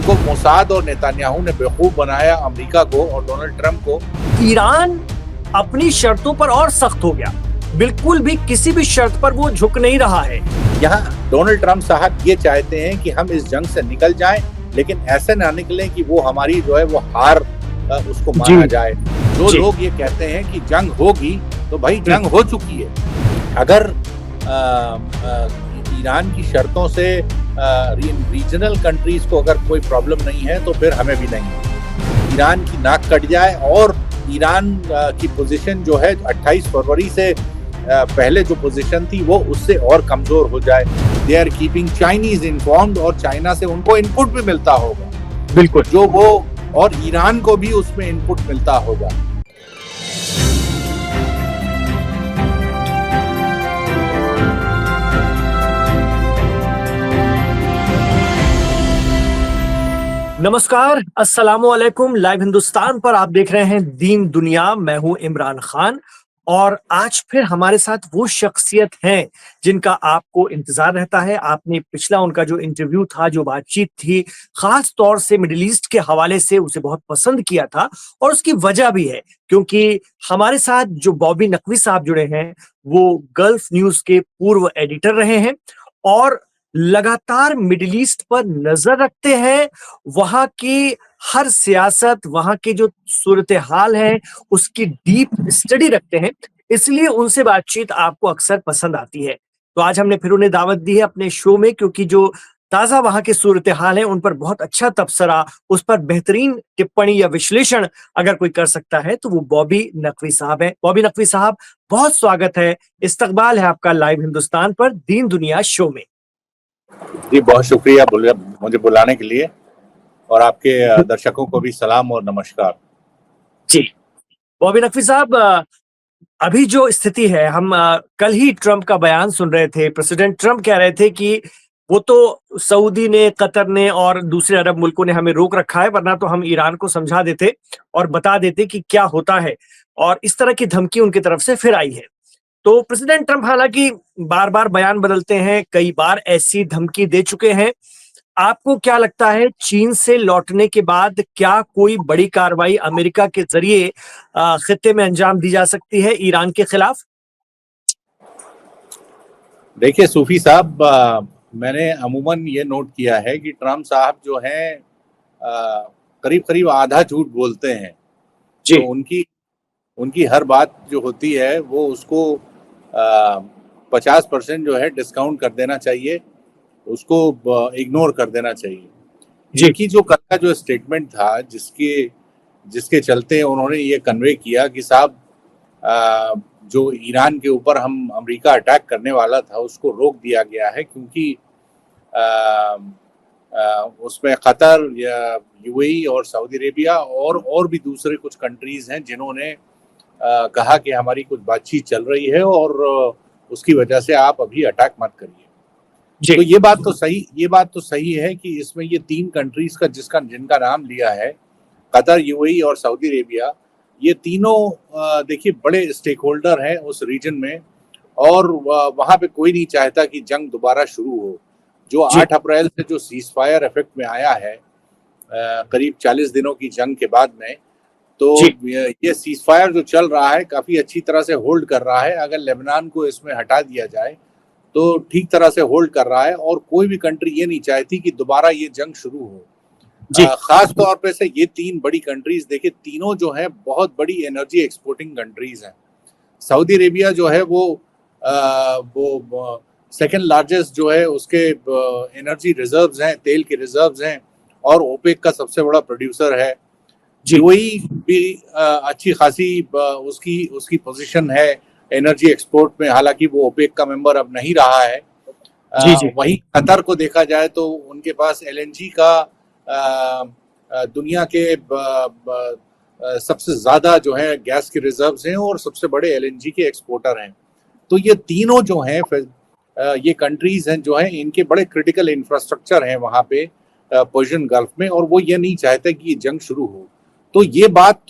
उनको मोसाद और नेतान्याहू ने बेवकूफ बनाया, अमेरिका को और डोनाल्ड ट्रंप को। ईरान अपनी शर्तों पर और सख्त हो गया, बिल्कुल भी किसी भी शर्त पर वो झुक नहीं रहा है। यहाँ डोनाल्ड ट्रंप साहब ये चाहते हैं कि हम इस जंग से निकल जाएं, लेकिन ऐसे ना निकलें कि वो हमारी जो है वो हार उसको माना जाए। जो लोग ये कहते हैं कि जंग होगी, तो भाई जंग हो चुकी है। अगर ईरान की शर्तों से रीजनल कंट्रीज को अगर कोई प्रॉब्लम नहीं है, तो फिर हमें भी नहीं है। ईरान की नाक कट जाए और ईरान की पोजीशन जो है 28 फरवरी से पहले जो पोजीशन थी वो उससे और कमजोर हो जाए। They are keeping Chinese informed और चाइना से उनको इनपुट भी मिलता होगा, बिल्कुल, जो वो और ईरान को भी उसमें इनपुट मिलता होगा। नमस्कार, अस्सलामुअलैकुम। लाइव हिंदुस्तान पर आप देख रहे हैं दीन दुनिया। मैं हूं इमरान खान और आज फिर हमारे साथ वो शख्सियत हैं जिनका आपको इंतजार रहता है। आपने पिछला उनका जो इंटरव्यू था, जो बातचीत थी, खास तौर से मिडिल ईस्ट के हवाले से उसे बहुत पसंद किया था और उसकी वजह भी है क्योंकि हमारे साथ जो बॉबी नकवी साहब जुड़े हैं, वो गल्फ न्यूज के पूर्व एडिटर रहे हैं और लगातार मिडिल ईस्ट पर नजर रखते हैं। वहां की हर सियासत, वहां की जो सूरत हाल है, उसकी डीप स्टडी रखते हैं, इसलिए उनसे बातचीत आपको अक्सर पसंद आती है। तो आज हमने फिर उन्हें दावत दी है अपने शो में, क्योंकि जो ताजा वहां की सूरत हाल है उन पर बहुत अच्छा तबसरा, उस पर बेहतरीन टिप्पणी या विश्लेषण अगर कोई कर सकता है तो वो बॉबी नकवी साहब है। बॉबी नकवी साहब, बहुत स्वागत है, इस्तकबाल है आपका लाइव हिंदुस्तान पर दीन दुनिया शो में। जी, बहुत शुक्रिया मुझे बुलाने के लिए और आपके दर्शकों को भी सलाम और नमस्कार। जी, बॉबी नकवी साहब, अभी जो स्थिति है, हम कल ही ट्रंप का बयान सुन रहे थे। प्रेसिडेंट ट्रंप कह रहे थे कि वो तो सऊदी ने, कतर ने और दूसरे अरब मुल्कों ने हमें रोक रखा है, वरना तो हम ईरान को समझा देते और बता देते कि क्या होता है। और इस तरह की धमकी उनकी तरफ से फिर आई है। तो प्रेसिडेंट ट्रंप हालांकि बार बार बयान बदलते हैं, कई बार ऐसी धमकी दे चुके हैं। आपको क्या लगता है, चीन से लौटने के बाद क्या कोई बड़ी कार्रवाई अमेरिका के जरिए खित्ते में अंजाम दी जा सकती है ईरान के खिलाफ? देखिए सूफी साहब, मैंने अमूमन ये नोट किया है कि ट्रंप साहब जो हैं करीब करीब आधा झूठ बोलते हैं। जी। तो उनकी हर बात जो होती है वो उसको 50% जो है डिस्काउंट कर देना चाहिए, उसको इग्नोर कर देना चाहिए। जी। इनकी जो कल का जो स्टेटमेंट था, जिसके चलते उन्होंने ये कन्वे किया कि साहब जो ईरान के ऊपर हम अमेरिका अटैक करने वाला था उसको रोक दिया गया है, क्योंकि उसमें कतर या यूएई और सऊदी अरेबिया और भी दूसरे कुछ कंट्रीज हैं जिन्होंने कहा कि हमारी कुछ बातचीत चल रही है और उसकी वजह से आप अभी अटैक मत करिए। तो ये बात तो सही है कि इसमें ये 3 कंट्रीज का जिनका नाम लिया है, कतर, यूएई और सऊदी अरेबिया, ये तीनों देखिए बड़े स्टेक होल्डर हैं उस रीजन में और वहाँ पे कोई नहीं चाहता कि जंग दोबारा शुरू हो। जो 8 अप्रैल से जो सीज फायर इफेक्ट में आया है करीब 40 दिनों की जंग के बाद में, तो ये सीज फायर जो चल रहा है काफी अच्छी तरह से होल्ड कर रहा है। अगर लेबनान को इसमें हटा दिया जाए तो ठीक तरह से होल्ड कर रहा है और कोई भी कंट्री ये नहीं चाहती कि दोबारा ये जंग शुरू हो। खास तौर पे से ये 3 बड़ी कंट्रीज, देखिए तीनों जो है बहुत बड़ी एनर्जी एक्सपोर्टिंग कंट्रीज हैं। सऊदी अरेबिया जो है वो सेकेंड लार्जेस्ट जो है उसके एनर्जी रिजर्व्स हैं, तेल के रिजर्व्स हैं और ओपेक का सबसे बड़ा प्रोड्यूसर है। यूएई भी अच्छी खासी उसकी पोजीशन है एनर्जी एक्सपोर्ट में, हालांकि वो ओपेक का मेंबर अब नहीं रहा है। वहीं कतर को देखा जाए तो उनके पास एलएनजी का दुनिया के सबसे ज्यादा जो है गैस के रिजर्व्स हैं और सबसे बड़े एलएनजी के एक्सपोर्टर हैं। तो ये तीनों जो हैं ये कंट्रीज हैं जो हैं, इनके बड़े क्रिटिकल इंफ्रास्ट्रक्चर हैं वहाँ पे पर्शियन गल्फ में, और वो ये नहीं चाहते कि ये जंग शुरू हो। तो ये बात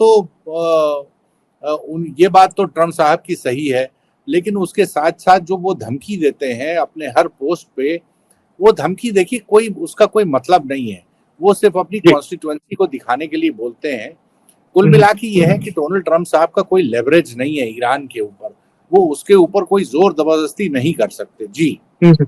तो ट्रंप साहब की सही है, लेकिन उसके साथ साथ जो वो धमकी देते हैं अपने हर पोस्ट पे, वो धमकी देखिए उसका कोई मतलब नहीं है। वो सिर्फ अपनी जी। कॉन्स्टिट्यूएंसी को दिखाने के लिए बोलते हैं। कुल हम्म, मिला के ये है कि डोनाल्ड ट्रंप साहब का कोई लेवरेज नहीं है ईरान के ऊपर, वो उसके ऊपर कोई जोर जबरदस्ती नहीं कर सकते। जी। हम्म।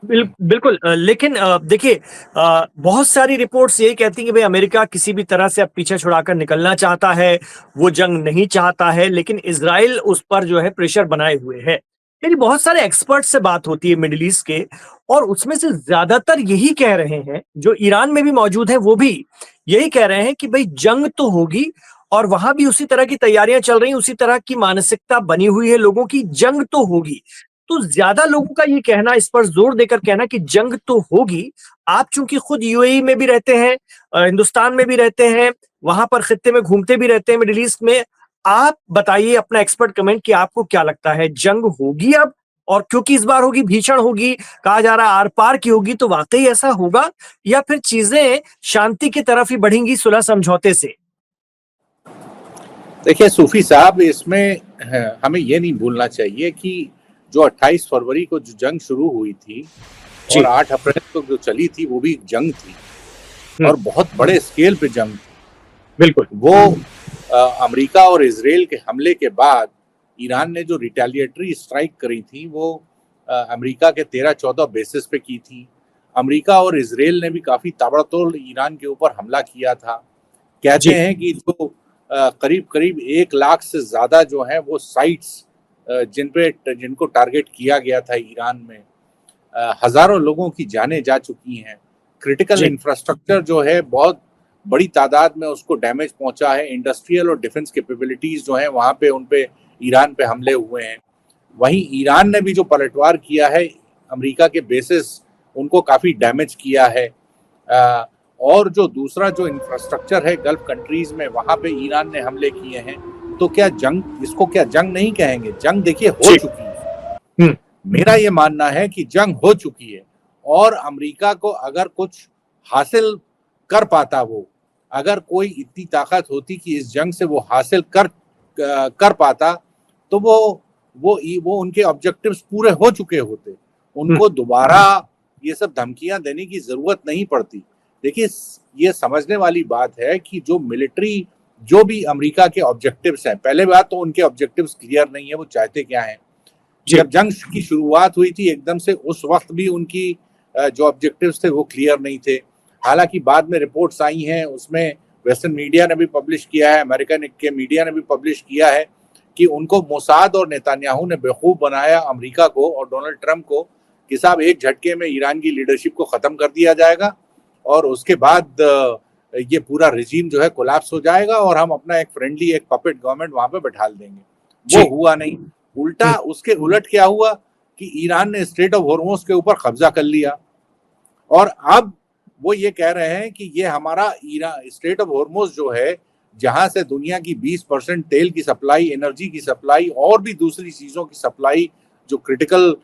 बिल्कुल लेकिन देखिए बहुत सारी रिपोर्ट्स यही कहती हैं कि भाई अमेरिका किसी भी तरह से अब पीछे छुड़ाकर निकलना चाहता है, वो जंग नहीं चाहता है, लेकिन इजराइल उस पर जो है प्रेशर बनाए हुए है। मेरी बहुत सारे एक्सपर्ट से बात होती है मिडिल ईस्ट के, और उसमें से ज्यादातर यही कह रहे हैं, जो ईरान में भी मौजूद है वो भी यही कह रहे हैं कि भाई जंग तो होगी, और वहां भी उसी तरह की तैयारियां चल रही हैं, उसी तरह की मानसिकता बनी हुई है लोगों की, जंग तो होगी। तो ज्यादा लोगों का ये कहना, इस पर जोर देकर कहना कि जंग तो होगी। आप चूंकि खुद यूएई में भी रहते हैं, हिंदुस्तान में भी रहते हैं, वहां पर खित्ते में घूमते भी रहते हैं मिडिल ईस्ट में, आप बताइए अपना एक्सपर्ट कमेंट कि आपको क्या लगता है, जंग होगी अब? और क्योंकि इस बार होगी, भीषण होगी, कहा जा रहा है आर पार की होगी, तो वाकई ऐसा होगा, या फिर चीजें शांति की तरफ ही बढ़ेंगी सुलह समझौते से? देखिए सूफी साहब, इसमें हमें ये नहीं भूलना चाहिए कि जो 28 फरवरी को जो जंग शुरू हुई थी और जी। 8 अप्रैल को जो चली थी, वो भी एक जंग थी हम्म। और बहुत बड़े स्केल पे जंग थी। बिल्कुल। वो अमेरिका और इसराइल के हमले के बाद ईरान ने जो रिटेलिएटरी स्ट्राइक करी थी, वो अमेरिका के 13-14 बेसिस पे की थी। अमेरिका और इसराइल ने भी काफी ताबड़तोड़ ईरान के ऊपर हमला किया था। कहते जी। हैं कि जो करीब करीब 1 लाख से ज्यादा जो है वो साइट्स जिनको टारगेट किया गया था ईरान में, हजारों लोगों की जानें जा चुकी हैं। क्रिटिकल जी। इंफ्रास्ट्रक्चर जो है बहुत बड़ी तादाद में उसको डैमेज पहुंचा है। इंडस्ट्रियल और डिफेंस कैपेबिलिटीज जो है वहां पे उन पे ईरान पे हमले हुए हैं। वहीं ईरान ने भी जो पलटवार किया है, अमेरिका के बेसिस उनको काफी डैमेज किया है। और जो दूसरा जो इंफ्रास्ट्रक्चर है गल्फ कंट्रीज में, वहां पे ईरान ने हमले किए हैं। तो क्या जंग, इसको क्या जंग नहीं कहेंगे? जंग देखिए हो जी। चुकी है। हम्म। मेरा ये मानना है कि जंग हो चुकी है, और अमेरिका को अगर कुछ हासिल कर पाता, वो अगर कोई इतनी ताकत होती कि इस जंग से वो हासिल कर पाता, तो वो उनके ऑब्जेक्टिव्स पूरे हो चुके होते। हम्म। उनको दोबारा ये सब धमकियां देने की जरूरत नहीं पड़ती। देखिए, ये समझने वाली बात है कि जो मिलिट्री, जो भी अमेरिका के ऑब्जेक्टिव्स हैं, पहले बात तो उनके ऑब्जेक्टिव्स क्लियर नहीं है, वो चाहते क्या हैं। जी। जब जंग की शुरुआत हुई थी एकदम से, उस वक्त भी उनकी जो ऑब्जेक्टिव्स थे वो क्लियर नहीं थे। हालांकि बाद में रिपोर्ट्स आई हैं, उसमें वेस्टर्न मीडिया ने भी पब्लिश किया है, अमेरिकन के मीडिया ने भी पब्लिश किया है कि उनको मोसाद और नेतान्याहू ने बेवकूफ बनाया, अमेरिका को और डोनाल्ड ट्रंप को, कि साहब एक झटके में ईरान की लीडरशिप को खत्म कर दिया जाएगा और उसके बाद ये पूरा रिजीम जो है कोलैप्स हो जाएगा और हम अपना एक फ्रेंडली, एक पपेट गवर्नमेंट वहां पे बैठा देंगे। जी। वो हुआ नहीं। उल्टा, उसके उलट क्या हुआ कि ईरान ने स्ट्रेट ऑफ हॉर्मुज के ऊपर कब्जा कर लिया, और अब वो ये कह रहे हैं कि ये हमारा ईरान स्ट्रेट ऑफ हॉर्मुज जो है, जहां से दुनिया की 20% तेल की सप्लाई, एनर्जी की सप्लाई और भी दूसरी चीजों की सप्लाई, जो क्रिटिकल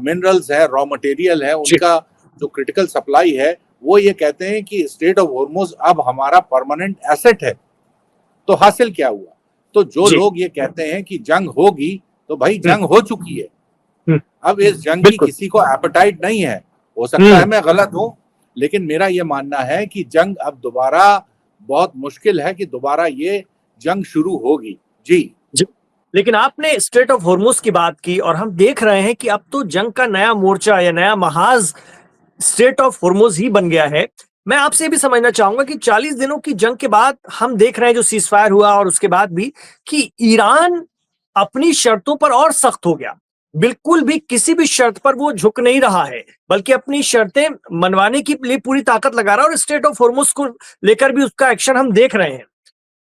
मिनरल्स है, रॉ मटेरियल है, जी। उनका जो क्रिटिकल सप्लाई है, वो ये कहते हैं कि स्ट्रेट ऑफ हॉर्मुज अब हमारा परमानेंट एसेट है। तो हासिल क्या हुआ? तो जो जी। लोग ये कहते हैं कि जंग होगी, तो भाई हम्म। जंग हो चुकी है। हम्म। अब इस जंग की बिल्कुल। किसी को एपेटाइट नहीं है। हो सकता हम्म। है मैं गलत हूं, लेकिन मेरा ये मानना है कि जंग अब दोबारा, बहुत मुश्किल है कि दोबारा ये जंग शुरू होगी। जी। जी। लेकिन आपने स्ट्रेट ऑफ हॉर्मुज की बात की, और हम देख रहे हैं कि अब तो जंग का नया मोर्चा या नया महाज स्ट्रेट ऑफ हॉर्मुज ही बन गया है। मैं आपसे भी समझना चाहूंगा कि 40 दिनों की जंग के बाद हम देख रहे हैं जो सीज फायर हुआ, और उसके बाद भी कि ईरान अपनी शर्तों पर और सख्त हो गया। बिल्कुल भी किसी भी शर्त पर वो झुक नहीं रहा है, बल्कि अपनी शर्तें मनवाने की लिए पूरी ताकत लगा रहा है, और स्ट्रेट ऑफ हॉर्मुज को लेकर भी उसका एक्शन हम देख रहे हैं।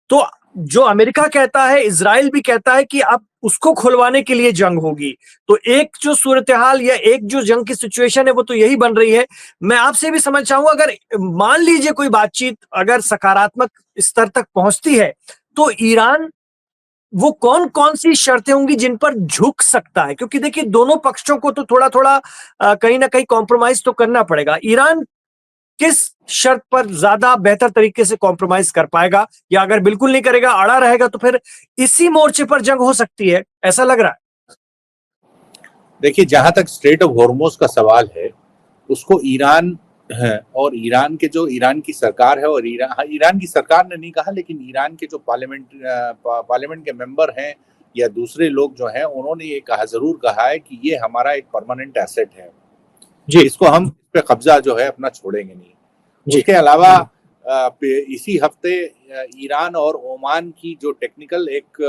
तो जो अमेरिका कहता है, इजराइल भी कहता है कि अब उसको खुलवाने के लिए जंग होगी। तो एक जो सूरत-ए-हाल या एक जो जंग की सिचुएशन है वो तो यही बन रही है। मैं आपसे भी समझ चाहूंगा, अगर मान लीजिए कोई बातचीत अगर सकारात्मक स्तर तक पहुंचती है, तो ईरान वो कौन-कौन सी शर्तें होंगी जिन पर झुक सकता है? क्योंकि देखिए दोनों पक्षों को तो थोड़ा-थोड़ा कहीं न कहीं कॉम्प्रोमाइज तो करना पड़ेगा। ईरान किस शर्त पर ज्यादा बेहतर तरीके से कॉम्प्रोमाइज कर पाएगा, या अगर बिल्कुल नहीं करेगा, अड़ा रहेगा, तो फिर इसी मोर्चे पर जंग हो सकती है, ऐसा लग रहा देखिए, जहां तक स्ट्रेट ऑफ हॉर्मुज का सवाल है, उसको ईरान है। और ईरान की सरकार है, और ईरान की सरकार ने नहीं कहा, लेकिन ईरान के जो पार्लियामेंट के मेंबर हैं या दूसरे लोग जो हैं, उन्होंने ये जरूर कहा है कि ये हमारा एक परमानेंट एसेट है, जी इसको हम इस पे कब्जा जो है अपना छोड़ेंगे नहीं। जी उसके अलावा इसी हफ्ते ईरान और ओमान की जो टेक्निकल एक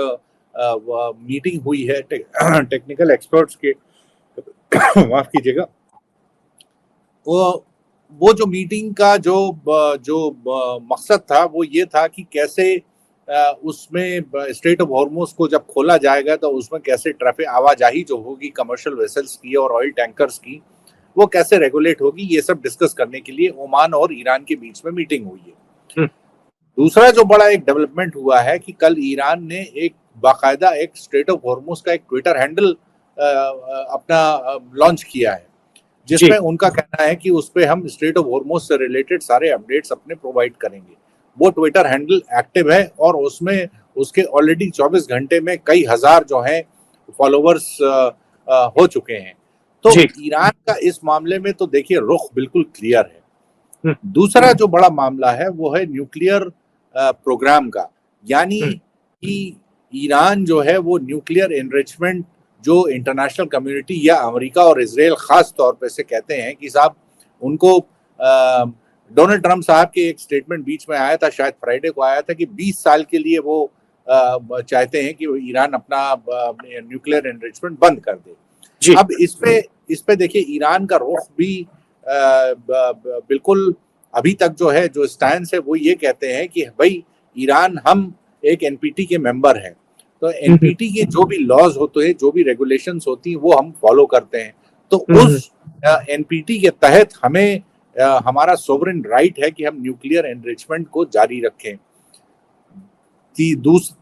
मीटिंग हुई है टेक्निकल एक्सपर्ट्स के माफ कीजिएगा, वो वो जो मीटिंग का जो मकसद था वो ये था कि कैसे उसमें स्ट्रेट ऑफ हॉर्मुज को जब खोला जाएगा तो उसमें कैसे ट्रैफिक आवाजाही जो होगी कमर्शियल वेसल्स की और ऑयल टैंकर्स की, वो कैसे रेगुलेट होगी, ये सब डिस्कस करने के लिए ओमान और ईरान के बीच में मीटिंग हुई है। हम्म, दूसरा जो बड़ा एक डेवलपमेंट हुआ है कि कल ईरान ने एक बाकायदा एक स्ट्रेट ऑफ हॉर्मुज का एक ट्विटर हैंडल अपना लॉन्च किया है, जी जिसमें उनका कहना है कि उस पर हम स्ट्रेट ऑफ हॉर्मुज से रिलेटेड सारे अपडेट्स अपने प्रोवाइड करेंगे। वो ट्विटर हैंडल एक्टिव है और उसमें उसके ऑलरेडी 24 घंटे में कई हजार जो हैं फॉलोवर्स हो चुके हैं। तो जी ईरान का इस मामले में तो देखिए रुख बिल्कुल क्लियर है। हम्म, दूसरा जो बड़ा मामला है वो है न्यूक्लियर प्रोग्राम का, यानी हम्म, कि ईरान जो है वो न्यूक्लियर एनरिचमेंट जो इंटरनेशनल कम्युनिटी या अमेरिका और इसराइल खास तौर पे से कहते हैं कि साहब उनको डोनाल्ड ट्रंप साहब के एक स्टेटमेंट बीच में आया था, शायद फ्राइडे को आया था, कि 20 साल के लिए वो चाहते हैं कि ईरान अपना न्यूक्लियर एनरिचमेंट बंद कर दे। जी अब इस पे देखिए ईरान का रुख भी बिल्कुल अभी तक जो है जो स्टैंस है वो ये कहते हैं कि भाई ईरान हम एक एनपीटी के मेंबर हैं, तो हम्म, एनपीटी के जो भी लॉज होते हैं, जो भी रेगुलेशंस होती हैं, वो हम फॉलो करते हैं। तो हम्म, उस एनपीटी के तहत हमें हमारा सोवरेन राइट है कि हम न्यूक्लियर एनरिचमेंट को जारी रखें।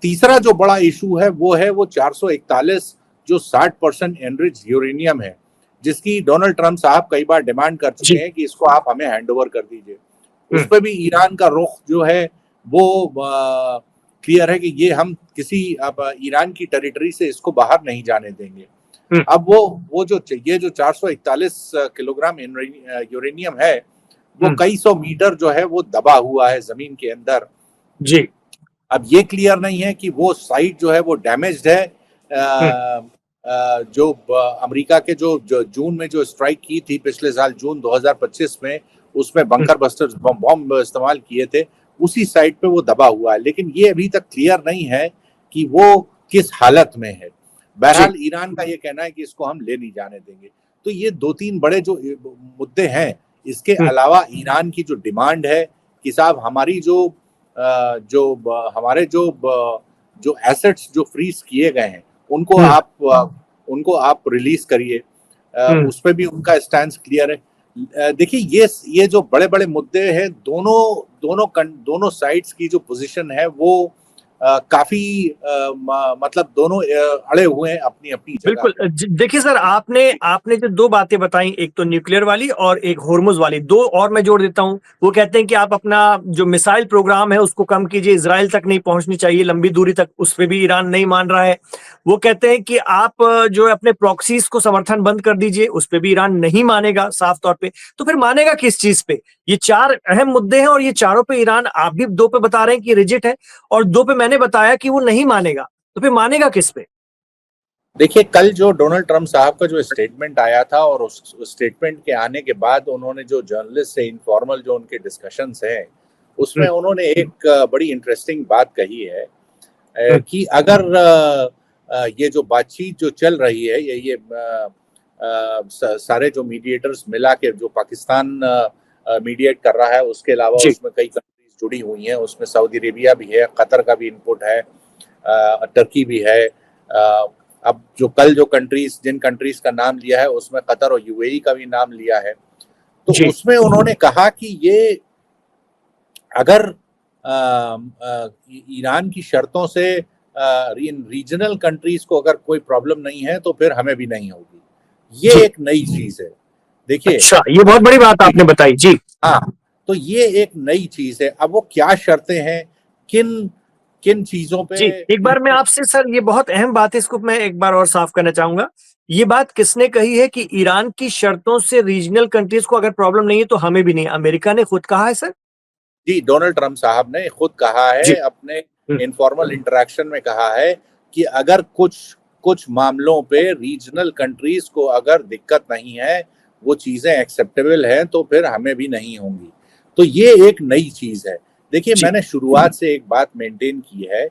तीसरा जो बड़ा इशू है वो 441 जो 60% एनरिच यूरेनियम है, जिसकी डोनाल्ड ट्रंप साहब कई बार डिमांड कर चुके जी हैं कि इसको आप हमें हैंड ओवर कर दीजिए। उस हम्म, पर भी ईरान का रुख जो है वो क्लियर है कि ये हम किसी अब ईरान की टेरिटरी से इसको बाहर नहीं जाने देंगे। हम्म, अब वो जो ये जो 441 किलोग्राम यूरेनियम है, वो हम्म, कई सौ मीटर जो है वो दबा हुआ है जमीन के अंदर। जी अब ये क्लियर नहीं है कि वो साइट जो है वो डैमेज्ड है। हम्म, जो अमेरिका के जो जून में जो स्ट्राइक की थी पिछले साल जून 2025 में, उसमें हम्म, बंकर बस्टर्स बॉम्ब इस्तेमाल किए थे, उसी साइट पे वो दबा हुआ है, लेकिन ये अभी तक क्लियर नहीं है कि वो किस हालत में है। जी बहरहाल ईरान का ये कहना है कि इसको हम ले नहीं जाने देंगे। तो ये दो तीन बड़े जो मुद्दे हैं, इसके हम्म, अलावा ईरान की जो डिमांड है कि साहब हमारी हमारे जो एसेट्स जो फ्रीज किए गए हैं हम्म, उनको आप रिलीज करिए, हम्म, उस पर भी उनका स्टैंड क्लियर है। देखिए ये जो बड़े बड़े मुद्दे हैं, दोनों साइड्स की जो पोजीशन है वो काफी मतलब दोनों अड़े हुए हैं अपनी अपनी जगह बिल्कुल पे। देखिए सर, आपने आपने जो दो बातें बताई, एक तो न्यूक्लियर वाली और एक होर्मुज वाली, दो और मैं जोड़ देता हूं। वो कहते हैं कि आप अपना जो मिसाइल प्रोग्राम है उसको कम कीजिए, इसराइल तक नहीं पहुंचनी चाहिए लंबी दूरी तक, उस पर भी ईरान नहीं मान रहा है। वो कहते हैं कि आप जो है अपने प्रॉक्सीज को समर्थन बंद कर दीजिए, उस पर भी ईरान नहीं मानेगा साफ तौर पे। तो फिर मानेगा किस चीज पे? ये चार अहम मुद्दे हैं और ये चारों पे ईरान, आप भी दो पे बता रहे हैं कि रिजिट है और दो पे मैंने बताया कि वो नहीं मानेगा, तो फिर मानेगा किस पे? देखिए कल जो डोनाल्ड ट्रंप साहब का जो स्टेटमेंट आया था, और उस स्टेटमेंट के आने के बाद उन्होंने जो जर्नलिस्ट से इनफॉर्मल जो उनके डिस्कशंस हैं, उसमें हम्म, उन्होंने एक बड़ी इंटरेस्टिंग बात कही है हम्म, कि अगर ये जो बातचीत जो चल रही है, ये सारे जो मीडिएटर्स मिला के जो पाकिस्तान मीडिएट कर रहा है, उसके अलावा जी उसमें कई कंट्रीज जुड़ी हुई हैं, उसमें सऊदी अरेबिया भी है, कतर का भी इनपुट है, टर्की भी है। अब जिन कंट्रीज का नाम लिया है उसमें कतर और यूएई का भी नाम लिया है। तो जी उसमें उन्होंने कहा कि ये अगर ईरान की शर्तों से इन रीजनल कंट्रीज को अगर कोई प्रॉब्लम नहीं है तो फिर हमें भी नहीं होगी। ये जी एक नई चीज है। देखिए, अच्छा, ये बहुत बड़ी बात आपने बताई जी। हाँ, तो ये एक नई चीज है। अब वो क्या शर्तें हैं, किन किन चीजों पे जी, एक बार मैं आपसे सर, ये बहुत अहम बात है, इसको मैं एक बार और साफ करना चाहूँगा। ये बात किसने कही है कि ईरान की शर्तों से रीजनल कंट्रीज़ को अगर प्रॉब्लम नहीं है तो हमें भी नहीं? अमेरिका ने खुद कहा है सर? जी, डोनाल्ड ट्रम्प साहब ने खुद कहा है, जी। अपने हुँ, इनफॉर्मल इंटरैक्शन में कहा है कि अगर कुछ कुछ मामलों पे रीजनल कंट्रीज को अगर दिक्कत नहीं है, वो चीजें एक्सेप्टेबल हैं, तो फिर हमें भी नहीं होंगी। तो ये एक नई चीज है। देखिए, जी, मैंने शुरुआत से एक बात मेंटेन की है,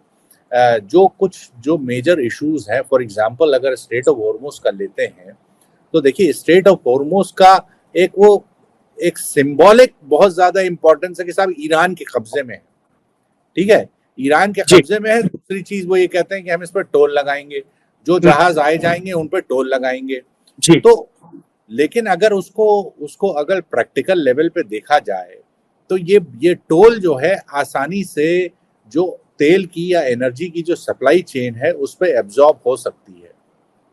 जो मेजर इश्यूज हैं, फॉर एग्जांपल अगर स्ट्रेट ऑफ हॉर्मुज का लेते हैं, तो देखिए स्ट्रेट ऑफ हॉर्मुज का एक वो एक सिंबॉलिक बहुत ज्यादा इंपॉर्टेंस है कि साहब ईरान के कब्जे में है। ठीक है, ईरान के जी। कब्जे में है। दूसरी चीज वो ये कहते हैं कि हम इस पर टोल लगाएंगे, जो हुँ, जहाज आए जाएंगे उन पर टोल लगाएंगे। जी, तो लेकिन अगर उसको उसको अगर प्रैक्टिकल लेवल पे देखा जाए, तो ये टोल जो है आसानी से जो तेल की या एनर्जी की जो सप्लाई चेन है उस पर एब्जॉर्ब हो सकती है।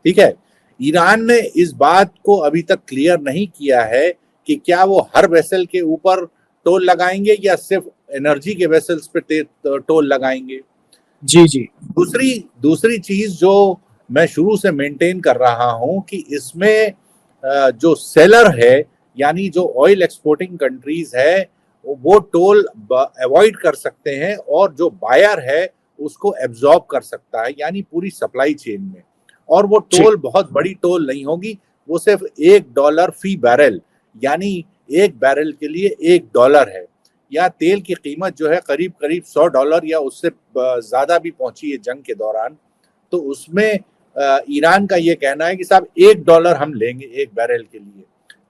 ठीक है, ईरान ने इस बात को अभी तक क्लियर नहीं किया है कि क्या वो हर वेसल के ऊपर टोल लगाएंगे या सिर्फ एनर्जी के वेसल्स पे टोल लगाएंगे। जी, जी, दूसरी दूसरी चीज जो मैं शुरू से मेंटेन कर रहा हूं कि इसमें जो सेलर है, यानी जो ऑयल एक्सपोर्टिंग कंट्रीज है, वो टोल अवॉइड कर सकते हैं, और जो बायर है उसको एब्जॉर्ब कर सकता है, यानी पूरी सप्लाई चेन में। और वो जी, टोल बहुत बड़ी टोल नहीं होगी, वो सिर्फ $1 फी बैरल, यानी एक बैरल के लिए $1 है। या तेल की कीमत जो है करीब करीब $100 या उससे ज्यादा भी पहुंची है जंग के दौरान। तो उसमें ईरान का ये कहना है कि साहब $1 हम लेंगे एक बैरल के लिए।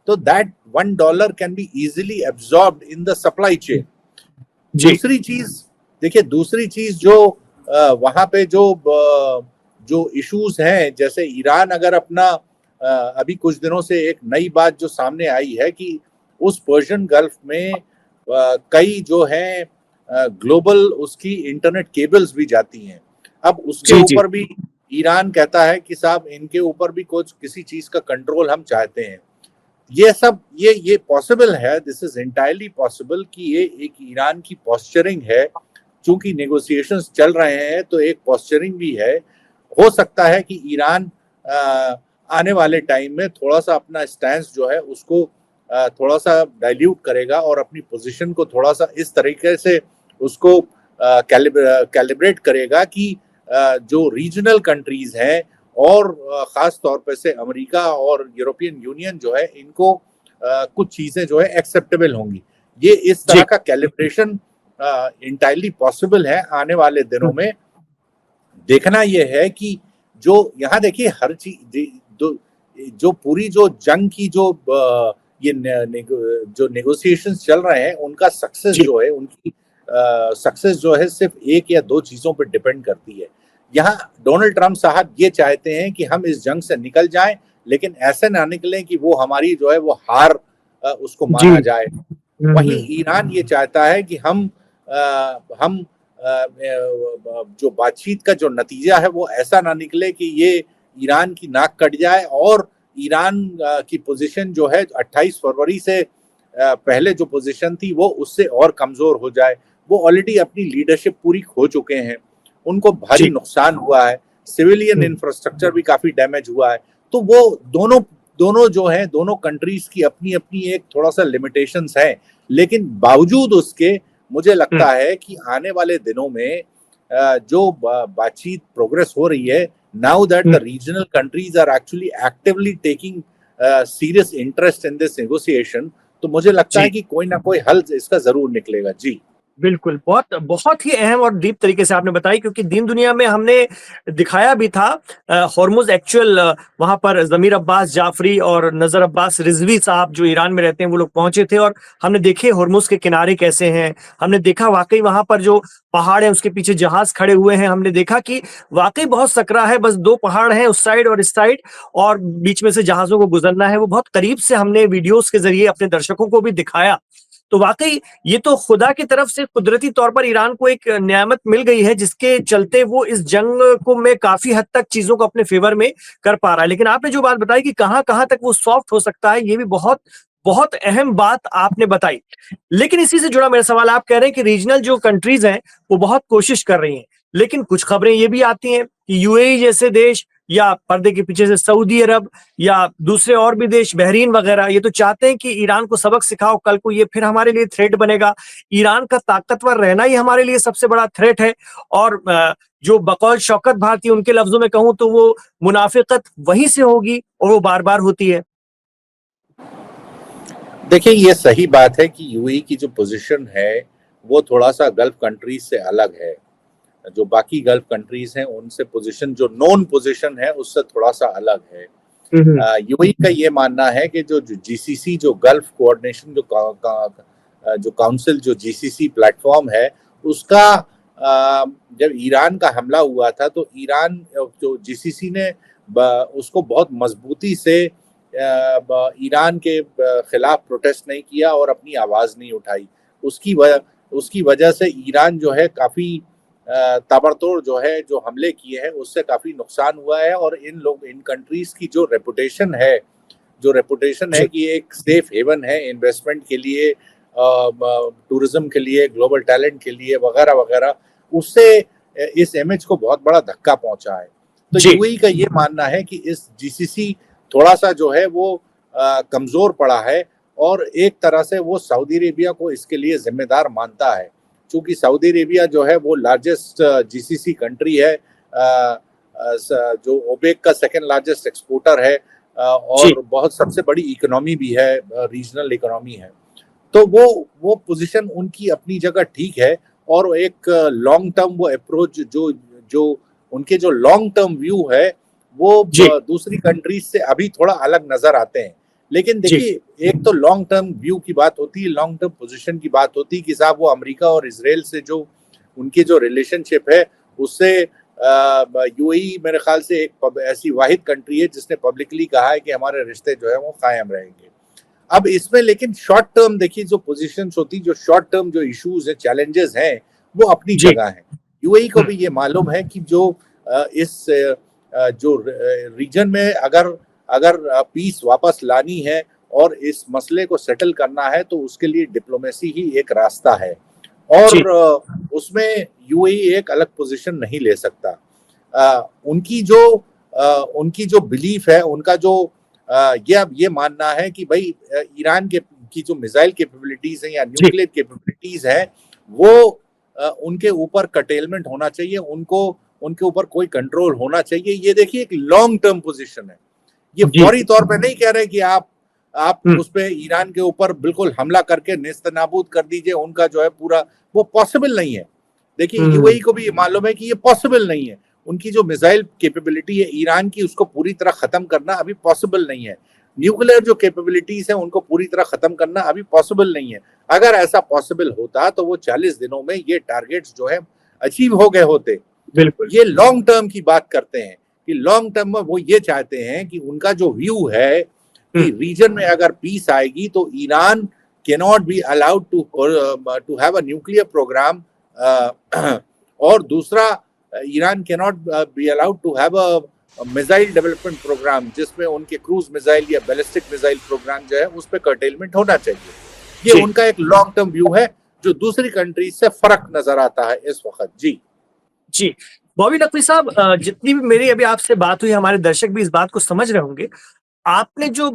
तो that $1 can be easily absorbed in the supply chain. जी, दूसरी चीज, देखिए दूसरी चीज जो वहां पे जो इश्यूज हैं, जैसे ईरान अगर अपना अभी कुछ दिनों से एक नई बात जो सामने आई है कि उस पर्शियन गल्फ में कई जो है ग्लोबल उसकी इंटरनेट केबल्स भी जाती हैं। अब उसके जी, जी, ऊपर भी ईरान कहता है कि साहब इनके ऊपर भी कुछ किसी चीज का कंट्रोल हम चाहते हैं। ये सब ये पॉसिबल है, दिस इज एंटायरली पॉसिबल कि ये एक ईरान की पॉस्चरिंग है। चूंकि नेगोशिएशंस चल रहे हैं तो एक पॉस्चरिंग भी है। हो सकता है कि ईरान आने वाले टाइम में थोड़ा सा अपना स्टैंस जो है उसको थोड़ा सा डाइल्यूट करेगा, और अपनी पोजीशन को थोड़ा सा इस तरीके से उसको कैलिब्रेट करेगा कि जो रीजनल कंट्रीज हैं, और खास तौर पे से अमेरिका और यूरोपियन यूनियन जो है, इनको कुछ चीजें जो है एक्सेप्टेबल होंगी। ये इस तरह जी। का कैलिब्रेशन इंटायरली पॉसिबल है आने वाले दिनों हुँ, में। देखना यह है कि जो यहाँ देखिए हर चीज जो पूरी जो जंग की जो जो नेगोशिएशंस चल रहे हैं, उनका सक्सेस जी, जो है, उनकी सक्सेस जो है सिर्फ एक या दो चीजों पर डिपेंड करती है। यहाँ डोनाल्ड ट्रम्प साहब ये चाहते हैं कि हम इस जंग से निकल जाएं, लेकिन ऐसे ना निकलें कि वो हमारी जो है वो हार उसको जी। माना जाए। हुँ, वहीं हुँ। ईरान ये चाहता है कि हम जो बातचीत का जो नतीजा है वो ऐसा ना निकले कि ये ईरान की नाक कट जाए, और ईरान की पोजीशन जो है 28 फरवरी से पहले जो पोजीशन थी वो उससे और कमजोर हो जाए। वो ऑलरेडी अपनी लीडरशिप पूरी खो चुके हैं, उनको भारी जी। नुकसान हुआ है, सिविलियन हुँ, इंफ्रास्ट्रक्चर भी काफी डैमेज हुआ है। तो वो दोनों दोनों जो है, दोनों कंट्रीज की अपनी अपनी एक थोड़ा सा लिमिटेशंस है। लेकिन बावजूद उसके मुझे हुँ, लगता है कि आने वाले दिनों में जो बातचीत प्रोग्रेस हो रही है, नाउ दैट हुँ। The regional countries are actually actively taking serious interest in this negotiation, तो मुझे लगता है जी। कि कोई ना कोई हल इसका जरूर निकलेगा। जी। बिल्कुल, बहुत बहुत ही अहम और डीप तरीके से आपने बताई, क्योंकि दीन दुनिया में हमने दिखाया भी था हॉर्मुज़ एक्चुअल, वहाँ पर ज़मीर अब्बास जाफ़री और नज़र अब्बास रिज़वी साहब जो ईरान में रहते हैं, वो लोग पहुँचे थे और हमने देखे हॉर्मुज़ के किनारे कैसे हैं। हमने देखा वाक़ई वहाँ पर जो पहाड़ हैं, उसके पीछे जहाज़ खड़े हुए हैं। हमने देखा कि वाक़ई बहुत सकरा है, बस 2 पहाड़ हैं उस साइड और इस साइड, और बीच में से जहाज़ों को गुज़रना है। वो बहुत करीब से हमने वीडियोज़ के ज़रिए अपने दर्शकों को भी दिखाया। तो वाक़ई ये तो खुदा की तरफ से कुदरती तौर पर ईरान को एक नेमत मिल गई है, जिसके चलते वो इस जंग को में काफ़ी हद तक चीज़ों को अपने फ़ेवर में कर पा रहा है। लेकिन आपने जो बात बताई कि कहाँ-कहाँ तक वो सॉफ्ट हो सकता है, ये भी बहुत बहुत अहम बात आपने बताई। लेकिन इसी से जुड़ा मेरा सवाल, आप कह रहे हैं कि रीजनल जो कंट्रीज़ हैं, वो बहुत कोशिश कर रही हैं। लेकिन कुछ खबरें ये भी आती हैं कि यूएई जैसे देश या पर्दे के पीछे से सऊदी अरब या दूसरे और भी देश बहरीन वगैरह ये तो चाहते हैं कि ईरान को सबक सिखाओ, कल को ये फिर हमारे लिए थ्रेट बनेगा। ईरान का ताकतवर रहना ही हमारे लिए सबसे बड़ा थ्रेट है। और जो बकौल शौकत भारती उनके लफ्जों में कहूं तो वो मुनाफिकत वहीं से होगी और वो बार बार होती है। देखिए, ये सही बात है कि यूएई की जो पोजीशन है वो थोड़ा सा गल्फ कंट्रीज से अलग है। जो बाकी गल्फ कंट्रीज हैं उनसे पोजीशन, जो नॉन पोजीशन है उससे थोड़ा सा अलग है। यूएई का ये मानना है कि जो जीसीसी, जो गल्फ कोऑर्डिनेशन जो काउंसिल, जो जीसीसी प्लेटफॉर्म है, उसका जब ईरान का हमला हुआ था तो ईरान, जो जीसीसी ने उसको बहुत मजबूती से ईरान के खिलाफ प्रोटेस्ट नहीं किया और अपनी आवाज नहीं उठाई। उसकी वजह से ईरान जो है काफी ताबड़तोड़ जो है जो हमले किए हैं उससे काफी नुकसान हुआ है। और इन कंट्रीज की जो रेपुटेशन है, कि एक सेफ हेवन है इन्वेस्टमेंट के लिए, टूरिज्म के लिए, ग्लोबल टैलेंट के लिए वगैरह वगैरह, उससे इस इमेज को बहुत बड़ा धक्का पहुंचा है। तो यूएई का ये मानना है कि इस जीसीसी थोड़ा सा जो है वो कमजोर पड़ा है और एक तरह से वो सऊदी अरेबिया को इसके लिए जिम्मेदार मानता है। चूंकि सऊदी अरेबिया जो है वो लार्जेस्ट जीसीसी कंट्री है, जो ओपेक का सेकंड लार्जेस्ट एक्सपोर्टर है, और बहुत सबसे बड़ी इकोनॉमी भी है, रीजनल इकोनॉमी है। तो वो पोजीशन उनकी अपनी जगह ठीक है। और एक लॉन्ग टर्म वो अप्रोच, जो उनके जो लॉन्ग टर्म व्यू है वो दूसरी कंट्रीज से अभी थोड़ा अलग नजर आते हैं। लेकिन देखिए, एक तो लॉन्ग टर्म व्यू की बात होती है, लॉन्ग टर्म पोजीशन की बात होती है कि साहब वो अमेरिका और इजराइल से जो उनकी जो रिलेशनशिप है उससे यूएई मेरे ख्याल से एक ऐसी वाहिद कंट्री है जिसने पब्लिकली कहा है कि हमारे रिश्ते जो है वो कायम रहेंगे। अब इसमें लेकिन शॉर्ट टर्म देखिए जो पोजीशंस होती, जो शॉर्ट टर्म जो इश्यूज है, चैलेंजेस हैं, वो अपनी जगह है। यूएई को भी ये मालूम है कि जो इस जो रीजन में अगर पीस वापस लानी है और इस मसले को सेटल करना है तो उसके लिए डिप्लोमेसी ही एक रास्ता है। और उसमें यूएई एक अलग पोजीशन नहीं ले सकता। उनकी जो बिलीफ है, उनका जो ये मानना है कि भाई ईरान की जो मिसाइल कैपेबिलिटीज हैं या न्यूक्लियर कैपेबिलिटीज हैं, वो उनके ऊपर कटेलमेंट होना चाहिए, उनके ऊपर कोई कंट्रोल होना चाहिए। ये देखिए एक लॉन्ग टर्म पोजीशन है। ये फौरी तौर पे नहीं कह रहे कि आप उस पे ईरान के ऊपर बिल्कुल हमला करके नेस्तनाबूद कर दीजिए उनका जो है पूरा, वो पॉसिबल नहीं है। देखिए, यूएई को भी ये मालूम है कि ये पॉसिबल नहीं है। उनकी जो मिसाइल कैपेबिलिटी है ईरान की, उसको पूरी तरह खत्म करना अभी पॉसिबल नहीं है। न्यूक्लियर जो कैपेबिलिटीज है उनको पूरी तरह खत्म करना अभी पॉसिबल नहीं है। अगर ऐसा पॉसिबल होता तो वो 40 दिनों में ये टारगेट्स जो है अचीव हो गए होते। बिल्कुल, ये लॉन्ग टर्म की बात करते हैं कि लॉन्ग टर्म में वो ये चाहते हैं कि उनका जो व्यू है कि रीजन में अगर पीस आएगी तो Iran cannot be allowed to have a nuclear programme, और दूसरा Iran cannot be allowed to have a missile development programme जिसमें उनके क्रूज मिसाइल या बैलिस्टिक मिसाइल प्रोग्राम जो है उस पर कर्टेलमेंट होना चाहिए। ये उनका एक लॉन्ग टर्म व्यू है जो दूसरी कंट्रीज से फर्क नजर आता है इस वक्त। जी बॉबी नकवी साहब, जितनी भी मेरी अभी आपसे बात हुई, हमारे दर्शक भी इस बात को समझ रहे होंगे। आपने जो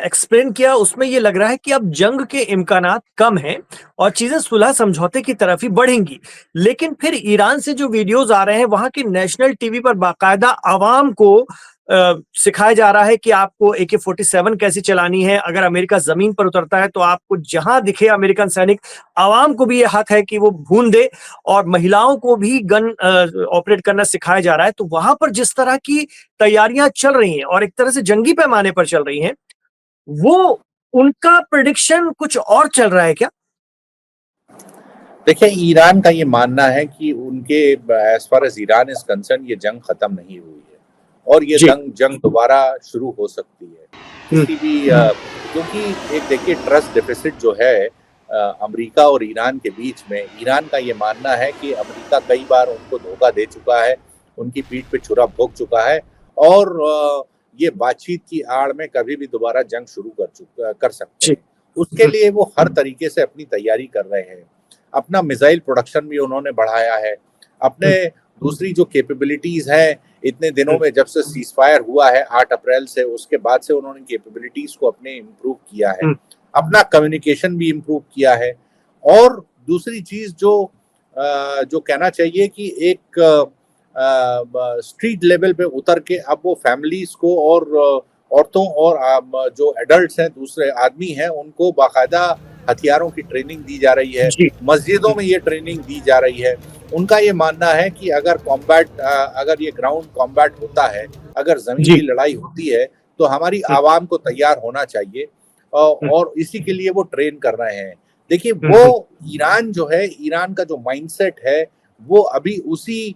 एक्सप्लेन किया उसमें ये लग रहा है कि अब जंग के इम्कानात कम हैं और चीजें सुलह समझौते की तरफ ही बढ़ेंगी। लेकिन फिर ईरान से जो वीडियोस आ रहे हैं वहां की नेशनल टीवी पर बाकायदा आवाम को सिखाया जा रहा है कि आपको AK-47 कैसी चलानी है। अगर अमेरिका जमीन पर उतरता है तो आपको जहां दिखे अमेरिकन सैनिक, आवाम को भी ये हक है कि वो भून दे, और महिलाओं को भी गन ऑपरेट करना सिखाया जा रहा है। तो वहां पर जिस तरह की तैयारियां चल रही हैं और एक तरह से जंगी पैमाने पर चल रही हैं, वो उनका प्रेडिक्शन कुछ और चल रहा है क्या? देखिए, ईरान का ये मानना है कि उनके as far as Iran is concern ये जंग खत्म नहीं हुई है और ये जंग दोबारा शुरू हो सकती है। किसी भी क्योंकि एक देखिए ट्रस्ट डेफिसिट जो है अमेरिका और ईरान के बीच में, ईरान का ये मानना है कि अमेरिका कई बार उनको धोखा दे चुका है, उनकी पीठ पे छुरा भोंक चुका है और ये बातचीत की आड़ में कभी भी दोबारा जंग शुरू कर सकते हैं। उसके लिए वो हर तरीके से अपनी तैयारी कर रहे हैं। अपना मिसाइल प्रोडक्शन भी उन्होंने बढ़ाया है, अपने दूसरी जो कैपेबिलिटीज हैं, इतने दिनों में जब से सीज फायर हुआ है 8 अप्रैल से, उसके बाद से उन्होंने कैपेबिलिटीज को अपने इम्प्रूव किया है, अपना कम्युनिकेशन भी इम्प्रूव किया है। और दूसरी चीज जो कहना चाहिए कि एक स्ट्रीट लेवल पे उतर के अब वो फैमिलीज को और औरतों और जो एडल्ट्स हैं, दूसरे आदमी हैं, उनको बाकायदा हथियारों की ट्रेनिंग दी जा रही है, मस्जिदों में ये ट्रेनिंग दी जा रही है। उनका ये मानना है कि अगर ये ग्राउंड कॉम्बैट होता है, अगर जमीन की लड़ाई होती है, तो हमारी आवाम को तैयार होना चाहिए, और इसी के लिए वो ट्रेन कर रहे हैं। देखिए, वो ईरान जो है, ईरान का जो माइंडसेट है, वो अभी उसी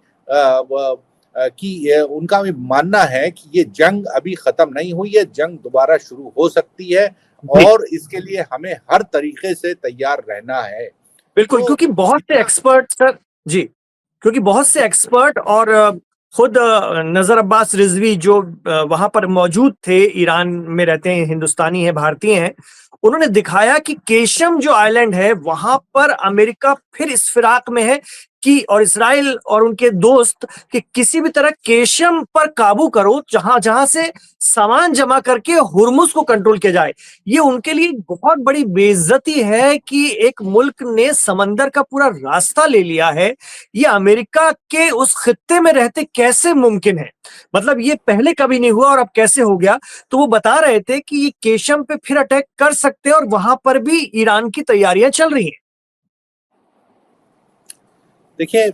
कि उनका भी मानना है कि ये जंग अभी खत्म नहीं हुई है, जंग दोबारा शुरू हो सकती है, और इसके लिए हमें हर तरीके से तैयार रहना है। बिल्कुल, क्योंकि बहुत से एक्सपर्ट सर जी, क्योंकि बहुत से एक्सपर्ट और खुद नजर अब्बास रिजवी जो वहां पर मौजूद थे, ईरान में रहते हैं, हिंदुस्तानी है, भारतीय हैं, उन्होंने दिखाया कि केशम जो आइलैंड है वहां पर अमेरिका फिर इस फिराक में है कि, और इसराइल और उनके दोस्त, कि किसी भी तरह केशम पर काबू करो, जहां जहां से सामान जमा करके हुर्मुज को कंट्रोल किया जाए। ये उनके लिए बहुत बड़ी बेइज्जती है कि एक मुल्क ने समंदर का पूरा रास्ता ले लिया है। ये अमेरिका के उस खित्ते में रहते कैसे मुमकिन है? मतलब ये पहले कभी नहीं हुआ और अब कैसे हो गया? तो वो बता रहे थे कि ये केशम पे फिर अटैक कर सकते हैं और वहां पर भी ईरान की तैयारियां चल रही हैं। देखिए,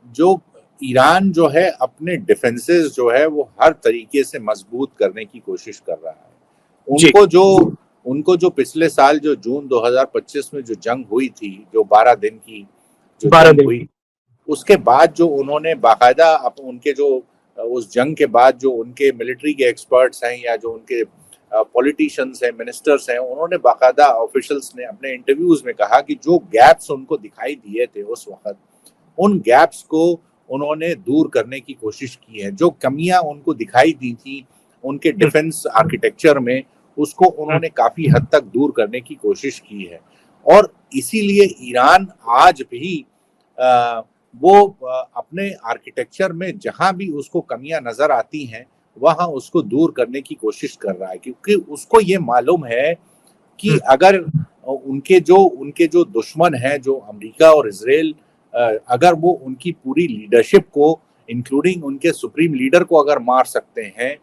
जो ईरान जो है अपने डिफेंसेस जो है वो हर तरीके से मजबूत करने की कोशिश कर रहा है। उनको जो पिछले साल जो जून 2025 में जो जंग हुई थी, जो 12 दिन की जो जंग हुई, उसके बाद जो उन्होंने बाकायदा उनके जो उस जंग के बाद जो उनके मिलिट्री के एक्सपर्ट्स हैं या जो उनके पॉलिटिशियंस हैं, मिनिस्टर्स हैं, उन्होंने बाकायदा ऑफिशियल्स ने अपने इंटरव्यूज में कहा कि जो गैप्स उनको दिखाई दिए थे उस वक्त, उन गैप्स को उन्होंने दूर करने की कोशिश की है। जो कमियां उनको दिखाई दी थी उनके डिफेंस आर्किटेक्चर में, उसको उन्होंने काफी हद तक दूर करने की कोशिश की है। और इसीलिए ईरान आज भी वो अपने आर्किटेक्चर में जहां भी उसको कमियां नजर आती हैं, वहां उसको दूर करने की कोशिश कर रहा है, क्योंकि उसको ये मालूम है कि अगर उनके जो दुश्मन हैं, जो अमेरिका और इजराइल, अगर वो उनकी पूरी लीडरशिप को, इंक्लूडिंग उनके सुप्रीम लीडर को अगर मार सकते हैं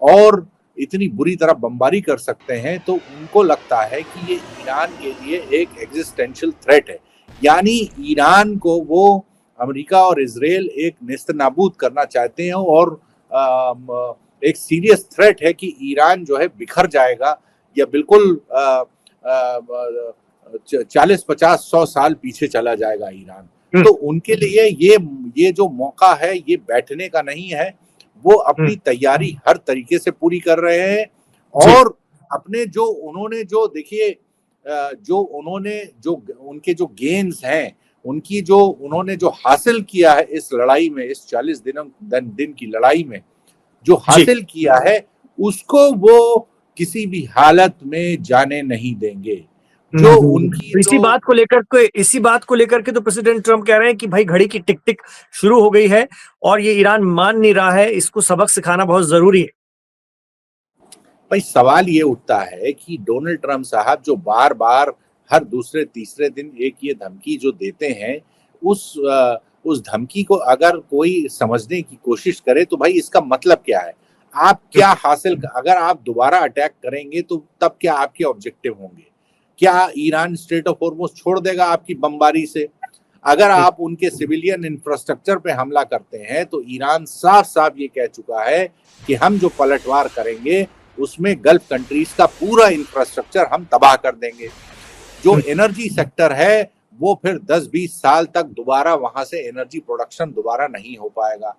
और इतनी बुरी तरह बमबारी कर सकते हैं, तो उनको लगता है कि ये ईरान के लिए एक एग्जिस्टेंशियल थ्रेट है। यानी ईरान को वो अमेरिका और इजराइल एक नेस्तनाबूद करना चाहते हैं, और एक सीरियस थ्रेट है कि ईरान जो है बिखर जाएगा या बिल्कुल 40-50-100 साल पीछे चला जाएगा ईरान। तो उनके लिए ये जो मौका है, ये बैठने का नहीं है। वो अपनी तैयारी हर तरीके से पूरी कर रहे हैं, और अपने जो उन्होंने जो देखिए जो उन्होंने जो उनके जो गेन्स हैं, उनकी जो उन्होंने जो हासिल किया है इस लड़ाई में, इस 40 दिन की लड़ाई में जो हासिल किया है, उसको वो किसी भी हालत में जाने नहीं देंगे। जो उनकी इसी बात को लेकर के तो प्रेसिडेंट ट्रम्प कह रहे हैं कि भाई घड़ी की टिक टिक शुरू हो गई है और ये ईरान मान नहीं रहा है, इसको सबक सिखाना बहुत जरूरी है। भाई, सवाल ये उठता है कि डोनाल्ड ट्रम्प साहब जो बार बार हर दूसरे तीसरे दिन एक ये धमकी जो देते हैं, उस धमकी को अगर कोई समझने की कोशिश करे तो भाई इसका मतलब क्या है? आप क्या हासिल, अगर आप दोबारा अटैक करेंगे तो तब क्या आपके ऑब्जेक्टिव होंगे? क्या ईरान स्ट्रेट ऑफ हॉर्मुज छोड़ देगा आपकी बमबारी से? अगर आप उनके सिविलियन इंफ्रास्ट्रक्चर पे हमला करते हैं तो ईरान साफ साफ ये कह चुका है कि हम जो पलटवार करेंगे उसमें गल्फ कंट्रीज का पूरा इंफ्रास्ट्रक्चर हम तबाह कर देंगे। जो एनर्जी सेक्टर है वो फिर 10-20 साल तक दोबारा वहां से एनर्जी प्रोडक्शन दोबारा नहीं हो पाएगा,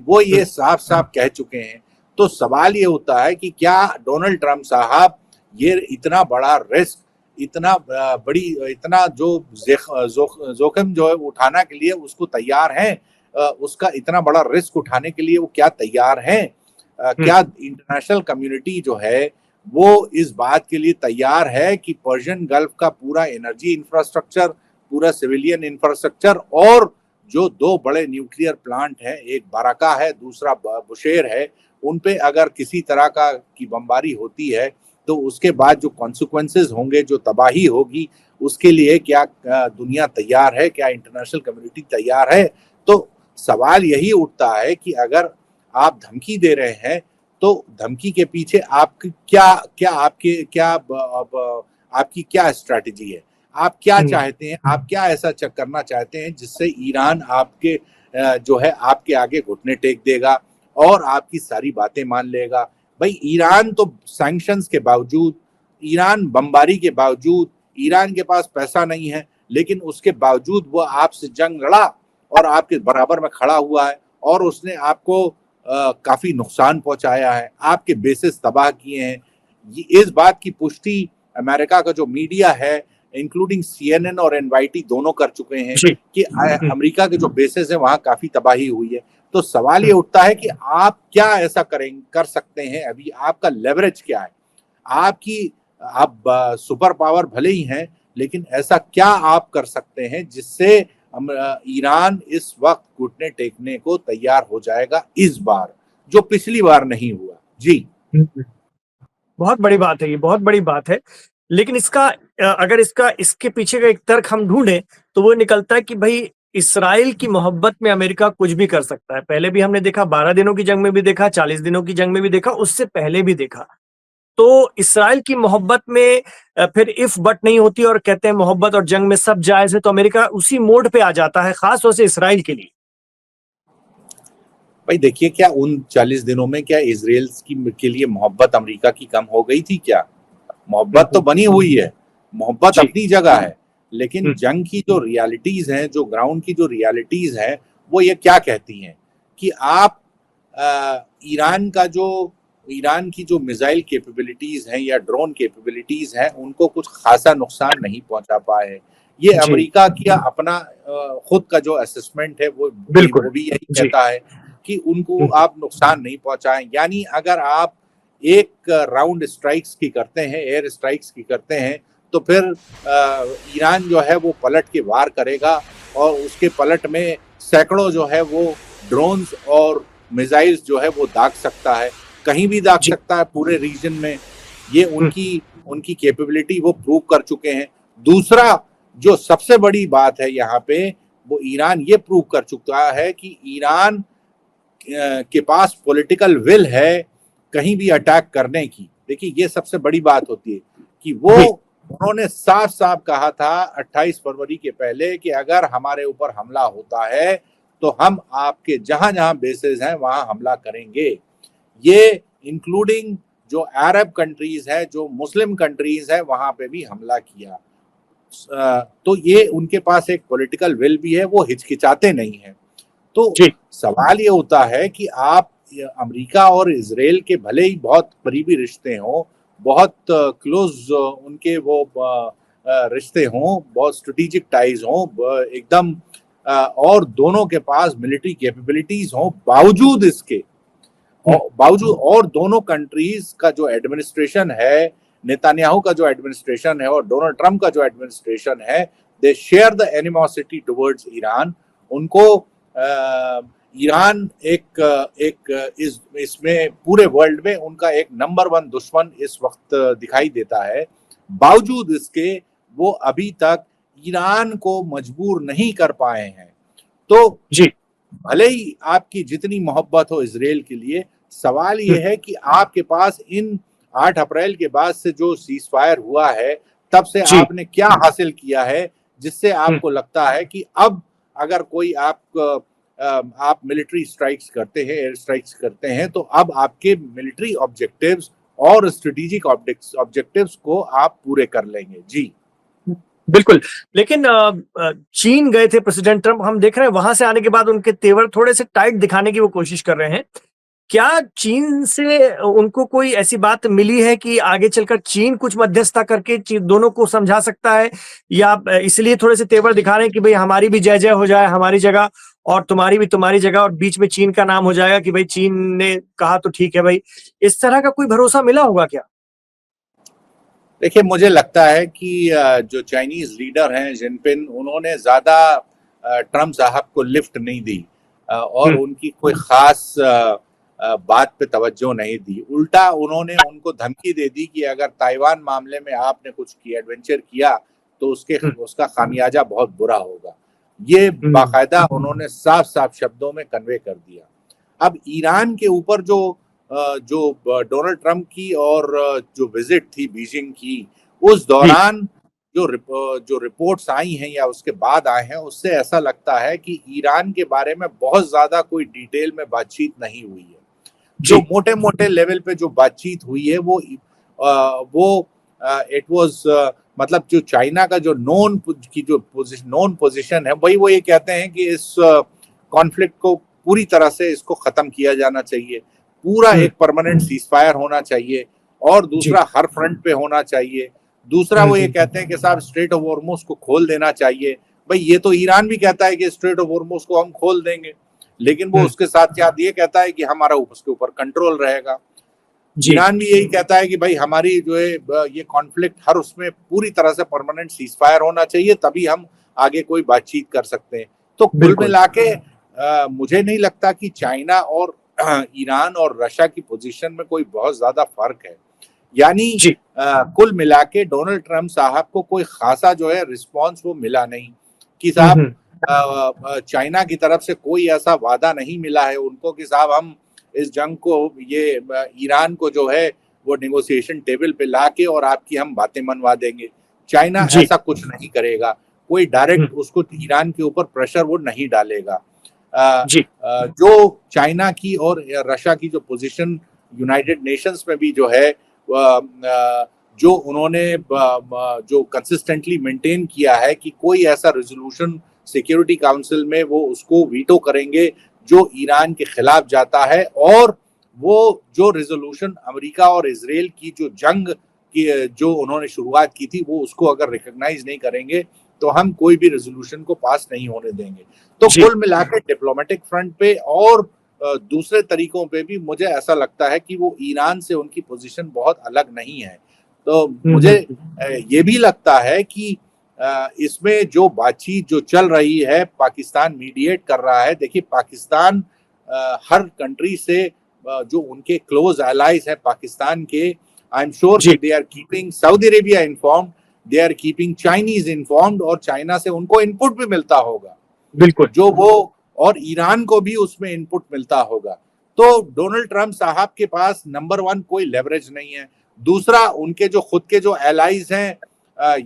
वो ये साफ साफ कह चुके हैं। तो सवाल ये होता है कि क्या डोनाल्ड ट्रम्प साहब ये इतना बड़ा रिस्क, इतना जो जोखिम जो है उठाने के लिए उसको तैयार हैं? उसका इतना बड़ा रिस्क उठाने के लिए वो क्या तैयार हैं? क्या इंटरनेशनल कम्युनिटी जो है वो इस बात के लिए तैयार है कि पर्शियन गल्फ का पूरा एनर्जी इंफ्रास्ट्रक्चर, पूरा सिविलियन इंफ्रास्ट्रक्चर और जो दो बड़े न्यूक्लियर प्लांट हैं, एक बाराका है, दूसरा बुशेर है, उन पे अगर किसी तरह की बमबारी होती है तो उसके बाद जो कॉन्सिक्वेंसेस होंगे, जो तबाही होगी, उसके लिए क्या दुनिया तैयार है, क्या इंटरनेशनल कम्युनिटी तैयार है? तो सवाल यही उठता है कि अगर आप धमकी दे रहे हैं तो धमकी के पीछे आपकी क्या क्या आपके क्या आपकी क्या स्ट्रैटेजी है? आप क्या चाहते हैं? आप क्या ऐसा करना चाहते हैं जिससे ईरान आपके जो है आपके आगे घुटने टेक देगा और आपकी सारी बातें मान लेगा? भाई ईरान तो सैंक्शंस के बावजूद, ईरान बमबारी के बावजूद, ईरान के पास पैसा नहीं है, लेकिन उसके बावजूद वो आपसे जंग लड़ा और आपके बराबर में खड़ा हुआ है और उसने आपको काफी नुकसान पहुंचाया है, आपके बेसिस तबाह किए हैं। इस बात की पुष्टि अमेरिका का जो मीडिया है, इंक्लूडिंग CNN और NYT दोनों कर चुके हैं कि अमेरिका के जो बेसिस है वहां काफी तबाही हुई है। तो सवाल ये उठता है कि आप क्या ऐसा कर सकते हैं? अभी आपका लेवरेज क्या है? आप सुपर पावर भले ही हैं, लेकिन ऐसा क्या आप कर सकते हैं जिससे ईरान इस वक्त घुटने टेकने को तैयार हो जाएगा इस बार, जो पिछली बार नहीं हुआ? जी, बहुत बड़ी बात है, ये बहुत बड़ी बात है। लेकिन अगर इसके पीछे का एक तर्क हम ढूंढें तो वो निकलता है कि भाई इसराइल की मोहब्बत में अमेरिका कुछ भी कर सकता है। पहले भी हमने देखा, 12 दिनों की जंग में भी देखा, 40 दिनों की जंग में भी देखा, उससे पहले भी देखा। तो इसराइल की मोहब्बत में फिर इफ बट नहीं होती और कहते हैं मोहब्बत और जंग में सब जायज है, तो अमेरिका उसी मोड पे आ जाता है, खास तौर से इसराइल के लिए। भाई देखिए, क्या उन 40 दिनों में क्या इसराइल के लिए मोहब्बत अमेरिका की कम हो गई थी क्या? मोहब्बत तो बनी हुई है, मोहब्बत अपनी जगह है, लेकिन जंग की जो रियलिटीज हैं, जो ग्राउंड की जो रियलिटीज हैं, वो ये क्या कहती हैं कि आप ईरान का जो ईरान की जो मिसाइल कैपेबिलिटीज हैं या ड्रोन कैपेबिलिटीज हैं, उनको कुछ खासा नुकसान नहीं पहुंचा पाए हैं। ये अमेरिका की अपना खुद का जो असेसमेंट है वो भी यही कहता है कि उनको आप नुकसान नहीं पहुंचाएं। यानी अगर आप एक राउंड स्ट्राइक्स की करते हैं, एयर स्ट्राइक्स की करते हैं, तो फिर ईरान जो है वो पलट के वार करेगा और उसके पलट में सैकड़ों जो है वो ड्रोन्स और मिसाइल्स जो है वो दाग सकता है, कहीं भी दाग सकता है पूरे रीजन में। ये उनकी कैपेबिलिटी वो प्रूव कर चुके हैं। दूसरा जो सबसे बड़ी बात है यहाँ पे, वो ईरान ये प्रूव कर चुका है कि ईरान के पास पॉलिटिकल विल है कहीं भी अटैक करने की। देखिए, ये सबसे बड़ी बात होती है कि उन्होंने साफ साफ कहा था 28 फरवरी के पहले कि अगर हमारे ऊपर हमला होता है तो हम आपके जहां जहां बेसेस हैं वहां हमला करेंगे। ये इंक्लूडिंग जो अरब कंट्रीज है, जो मुस्लिम कंट्रीज है, वहां पे भी हमला किया। तो ये उनके पास एक पॉलिटिकल विल भी है, वो हिचकिचाते नहीं है। तो सवाल ये होता है कि आप अमेरिका और इजराइल के भले ही बहुत करीबी रिश्ते हों, बहुत क्लोज उनके वो रिश्ते हों, बहुत स्ट्रेटेजिक टाइज हों एकदम, और दोनों के पास मिलिट्री कैपेबिलिटीज हों, बावजूद और दोनों कंट्रीज का जो एडमिनिस्ट्रेशन है, नेतान्याहू का जो एडमिनिस्ट्रेशन है और डोनाल्ड ट्रंप का जो एडमिनिस्ट्रेशन है, they share the animosity towards Iran. उनको ईरान इसमें पूरे वर्ल्ड में उनका एक नंबर 1 दुश्मन इस वक्त दिखाई देता है। बावजूद इसके वो अभी तक ईरान को मजबूर नहीं कर पाए हैं। तो भले ही आपकी जितनी मोहब्बत हो इजराइल के लिए, सवाल ये है कि आपके पास इन 8 अप्रैल के बाद से जो सीज फायर हुआ है, तब से आपने क्या हासिल किया है जिससे आपको लगता है कि अब अगर कोई आप मिलिट्री स्ट्राइक्स करते हैं, एयर स्ट्राइक्स करते हैं, तो अब आपके मिलिट्री ऑब्जेक्टिव्स और स्ट्रेटेजिक ऑब्जेक्टिव्स को आप पूरे कर लेंगे। जी बिल्कुल। लेकिन चीन गए थे प्रेसिडेंट ट्रंप, हम देख रहे हैं वहां से आने के बाद उनके तेवर थोड़े से टाइट दिखाने की वो कोशिश कर रहे हैं। क्या चीन से उनको कोई ऐसी बात मिली है कि आगे चलकर चीन कुछ मध्यस्थता करके दोनों को समझा सकता है, या इसलिए थोड़े से तेवर दिखा रहे हैं कि भाई हमारी भी जय जय हो जाए हमारी जगह और तुम्हारी भी तुम्हारी जगह, और बीच में चीन का नाम हो जाएगा कि भाई चीन ने कहा तो ठीक है भाई? इस तरह का कोई भरोसा मिला होगा क्या? देखिए, मुझे लगता है कि जो चाइनीज लीडर हैं जिनपिंग, उन्होंने ज्यादा ट्रम्प साहब को लिफ्ट नहीं दी और उनकी कोई खास बात पे तवज्जो नहीं दी। उल्टा उन्होंने उनको धमकी दे दी कि अगर ताइवान मामले में आपने कुछ किया, एडवेंचर किया, तो उसका खामियाजा बहुत बुरा होगा। ये बाकायदा उन्होंने साफ साफ शब्दों में कन्वे कर दिया। अब ईरान के ऊपर जो डोनाल्ड ट्रंप की और जो विजिट थी बीजिंग की, उस दौरान जो रिपोर्ट्स आई हैं या उसके बाद आए हैं, उससे ऐसा लगता है कि ईरान के बारे में बहुत ज्यादा कोई डिटेल में बातचीत नहीं हुई है। जो मोटे मोटे लेवल पे जो बातचीत हुई है वो इट वाज मतलब जो चाइना का जो नॉन पोजीशन है, वही वो ये कहते हैं कि इस कॉन्फ्लिक्ट को पूरी तरह से इसको खत्म किया जाना चाहिए, पूरा एक परमानेंट सीजफायर होना चाहिए और दूसरा हर फ्रंट पे होना चाहिए। दूसरा वो ये कहते हैं कि साहब स्ट्रेट ऑफ हॉर्मुज को खोल देना चाहिए। भाई ये तो ईरान भी कहता है कि स्ट्रेट ऑफ हॉर्मुज को हम खोल देंगे, लेकिन वो उसके साथ क्या ये कहता है कि हमारा उसके ऊपर कंट्रोल रहेगा। ईरान भी यही कहता है कि भाई हमारी जो है ये कॉन्फ्लिक्ट हर उसमें पूरी तरह से परमानेंट सीजफायर होना चाहिए, तभी हम आगे कोई बातचीत कर सकते हैं। तो कुल मिला के मुझे नहीं लगता कि चाइना और ईरान और रशिया की पोजीशन में कोई बहुत ज्यादा फर्क है। यानी कुल मिला के डोनाल्ड ट्रंप साहब को कोई खासा जो है रिस्पॉन्स वो मिला नहीं कि साहब चाइना की तरफ से कोई ऐसा वादा नहीं मिला है उनको कि साहब हम इस जंग को ये ईरान को जो है वो नेगोशिएशन टेबल पे लाके और आपकी हम बातें मनवा देंगे। चाइना ऐसा कुछ नहीं करेगा, कोई डायरेक्ट उसको ईरान के ऊपर प्रेशर वो नहीं डालेगा। जो चाइना की और रशिया की जो पोजीशन यूनाइटेड नेशंस में भी जो है जो उन्होंने जो कंसिस्टेंटली मेंटेन किया है कि कोई ऐसा रेजोल्यूशन सिक्योरिटी काउंसिल में वो उसको वीटो करेंगे जो ईरान के खिलाफ जाता है, और वो जो रेजोल्यूशन अमेरिका और इजराइल की जो जंग की जो उन्होंने शुरुआत की थी वो उसको अगर रिकॉग्नाइज नहीं करेंगे तो हम कोई भी रेजोल्यूशन को पास नहीं होने देंगे। तो कुल मिलाकर डिप्लोमेटिक फ्रंट पे और दूसरे तरीकों पे भी मुझे ऐसा लगता है कि वो ईरान से उनकी पोजीशन बहुत अलग नहीं है। तो मुझे ये भी लगता है कि इसमें जो बातचीत जो चल रही है, पाकिस्तान मीडिएट कर रहा है। देखिए पाकिस्तान हर कंट्री से जो उनके क्लोज एलाइज है पाकिस्तान के, I am sure they are keeping Saudi Arabia informed, they are keeping Chinese informed, और चाइना से उनको इनपुट भी मिलता होगा बिल्कुल जो वो, और ईरान को भी उसमें इनपुट मिलता होगा। तो डोनाल्ड ट्रंप साहब के पास नंबर 1 कोई लेवरेज नहीं है। दूसरा उनके जो खुद के जो एलाइज हैं,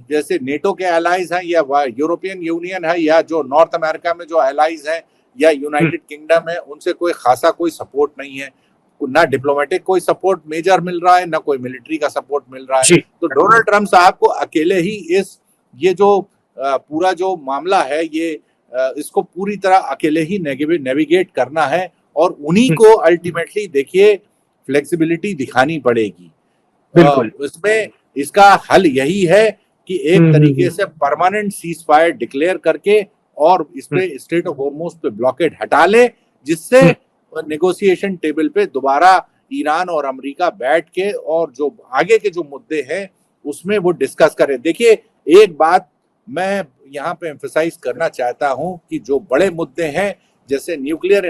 जैसे नेटो के एलाइज हैं या यूरोपियन यूनियन है या जो नॉर्थ अमेरिका में जो एलाइज हैं या यूनाइटेड किंगडम है, उनसे कोई खासा कोई सपोर्ट नहीं है। ना डिप्लोमेटिक कोई सपोर्ट मेजर मिल रहा है, ना कोई मिलिट्री का सपोर्ट मिल रहा है। तो डोनाल्ड ट्रंप साहब को अकेले ही ये जो पूरा जो मामला है ये इसको पूरी तरह अकेले ही नेविगेट करना है, और उन्हीं को अल्टीमेटली देखिए फ्लेक्सिबिलिटी दिखानी पड़ेगी। इसमें इसका हल यही है कि एक तरीके से परमानेंट सीज फायर डिक्लेयर करके और इसमें स्ट्रेट ऑफ हॉर्मुज पे ब्लॉकेड हटा ले, जिससे नेगोशिएशन टेबल पे दोबारा ईरान और अमेरिका बैठ के और जो आगे के जो मुद्दे हैं उसमें वो डिस्कस करें। देखिए एक बात मैं यहाँ पे एम्फसाइज करना चाहता हूँ कि जो बड़े मुद्दे हैं जैसे न्यूक्लियर,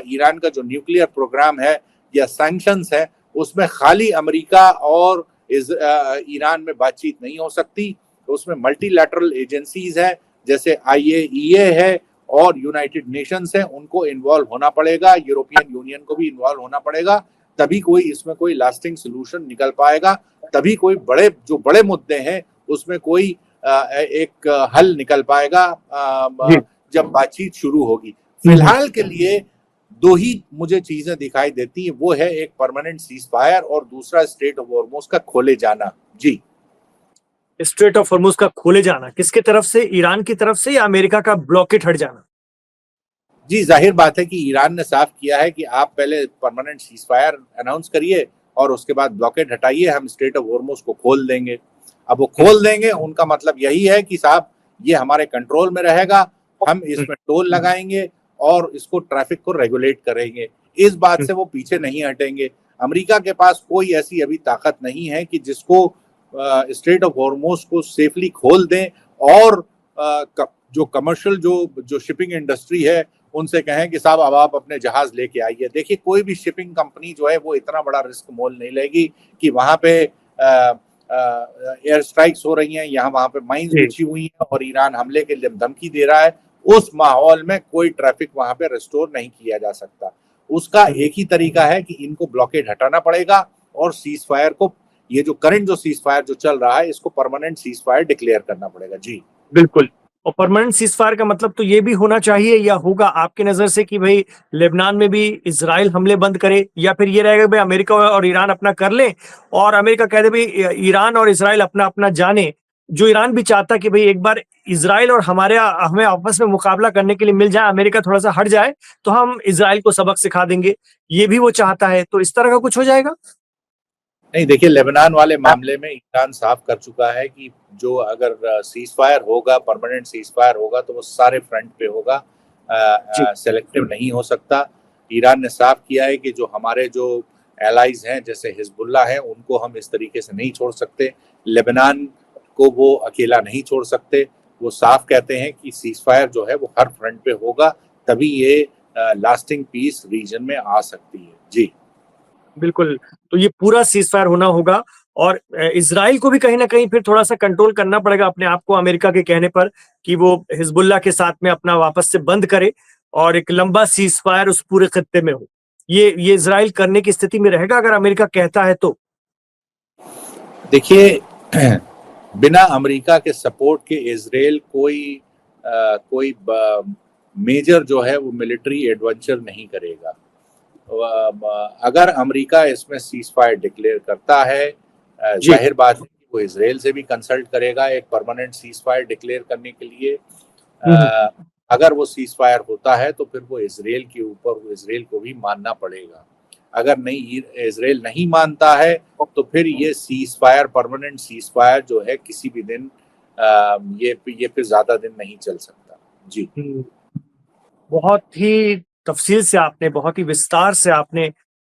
ईरान का जो न्यूक्लियर प्रोग्राम है या सैंक्शंस है, उसमें खाली अमेरिका और ईरान में बातचीत नहीं हो सकती। उसमें मल्टीलैटरल एजेंसीज है जैसे IAEA है और यूनाइटेड नेशंस है, उनको इन्वॉल्व होना पड़ेगा, यूरोपियन यूनियन को भी इन्वॉल्व होना पड़ेगा, तभी कोई इसमें कोई लास्टिंग सोल्यूशन निकल पाएगा, तभी कोई जो बड़े मुद्दे हैं उसमें कोई एक हल निकल पाएगा जब बातचीत शुरू होगी। फिलहाल के लिए 2 ही मुझे चीजें दिखाई देती हैं, वो है एक परमानेंट सीज फायर और दूसरा स्ट्रेट ऑफ हॉर्मुज का खोले जाना। जी, स्ट्रेट ऑफ हॉर्मुज का खोले जाना किसके तरफ से, ईरान की तरफ से या अमेरिका का ब्लॉकेट हट जाना? जी, जाहिर बात है कि ईरान ने साफ किया है कि आप पहले परमानेंट सीज फायर अनाउंस करिए और उसके बाद ब्लॉकेट हटाइए, हम स्ट्रेट ऑफ हॉर्मुज को खोल देंगे। अब वो खोल देंगे, उनका मतलब यही है कि साहब ये हमारे कंट्रोल में रहेगा, हम इसमें टोल लगाएंगे और इसको ट्रैफिक को रेगुलेट करेंगे। इस बात से वो पीछे नहीं हटेंगे। अमेरिका के पास कोई ऐसी अभी ताकत नहीं है कि जिसको स्ट्रेट ऑफ हॉर्मुज को सेफली खोल दें और जो कमर्शियल जो शिपिंग इंडस्ट्री है उनसे कहें कि साहब अब आप अपने जहाज लेके आइए। देखिए कोई भी शिपिंग कंपनी जो है वो इतना बड़ा रिस्क मोल नहीं लेगी कि वहां पे एयर स्ट्राइक्स हो रही हैं, यहाँ वहां पे माइंस जी बिछी हुई हैं और ईरान हमले के लिए धमकी दे रहा है। उस माहौल में कोई ट्रैफिक वहां पे रिस्टोर नहीं किया जा सकता। उसका एक ही तरीका है कि इनको ब्लॉकेड हटाना पड़ेगा और सीज फायर को, ये जो करंट जो सीज फायर जो चल रहा है इसको परमानेंट सीज फायर डिक्लेयर करना पड़ेगा। जी बिल्कुल। और परमानेंट सीज़फायर का मतलब तो ये भी होना चाहिए या होगा आपकी नज़र से कि भई लेबनान में भी इज़राइल हमले बंद करे, या फिर ये रहेगा भई अमेरिका और ईरान अपना कर लें और अमेरिका कह दे भई ईरान और इज़राइल अपना-अपना जाने। जो ईरान भी चाहता है कि भई एक बार इज़राइल और हमें आपस में मुकाबला करने के लिए मिल जाए, अमेरिका थोड़ा-सा हट जाए, तो हम इज़राइल को सबक सिखा देंगे। ये भी वो चाहता है, तो इस तरह का कुछ हो जाएगा? नहीं, देखिए लेबनान वाले मामले में ईरान साफ कर चुका है कि जो अगर सीज फायर होगा, परमानेंट सीज फायर होगा तो वो सारे फ्रंट पे होगा, जी। सेलेक्टिव नहीं हो सकता। ईरान ने साफ किया है कि जो हमारे जो एलाइज हैं जैसे हिजबुल्लाह है उनको हम इस तरीके से नहीं छोड़ सकते, लेबनान को वो अकेला नहीं छोड़ सकते। वो साफ कहते हैं कि सीज फायर जो है वो हर फ्रंट पे होगा, तभी ये लास्टिंग पीस रीजन में आ सकती है। जी बिल्कुल, तो ये पूरा सीज़फायर होना होगा और इज़राइल को भी कहीं न कहीं फिर थोड़ा-सा कंट्रोल करना पड़ेगा अपने आप को अमेरिका के कहने पर कि वो हिज़्बुल्लाह के साथ में अपना वापस से बंद करे और एक लंबा सीज़फायर उस पूरे खत्ते में हो। ये इज़राइल करने की स्थिति में रहेगा अगर अमेरिका कहता है तो? देखिए बिना अमेरिका के सपोर्ट के इजराइल कोई मेजर जो है वो मिलिट्री एडवेंचर नहीं करेगा। अगर अमेरिका इसमें सीज फायर डिक्लेयर करता है, जी। जाहिर बात है कि वो इजराइल से भी कंसल्ट करेगा एक परमानेंट सीज फायर डिक्लेयर करने के लिए। हुँ, हुँ। अगर वो सीज फायर होता है तो फिर वो इजराइल के ऊपर वो इजराइल को भी मानना पड़ेगा। अगर नहीं इजराइल नहीं मानता है तो फिर ये cease fire, permanent cease fire जो है किसी भी दिन ये फिर ज्यादा दिन नहीं चल सकता। जी हुँ। बहुत ही तफ़सील से आपने, बहुत ही विस्तार से आपने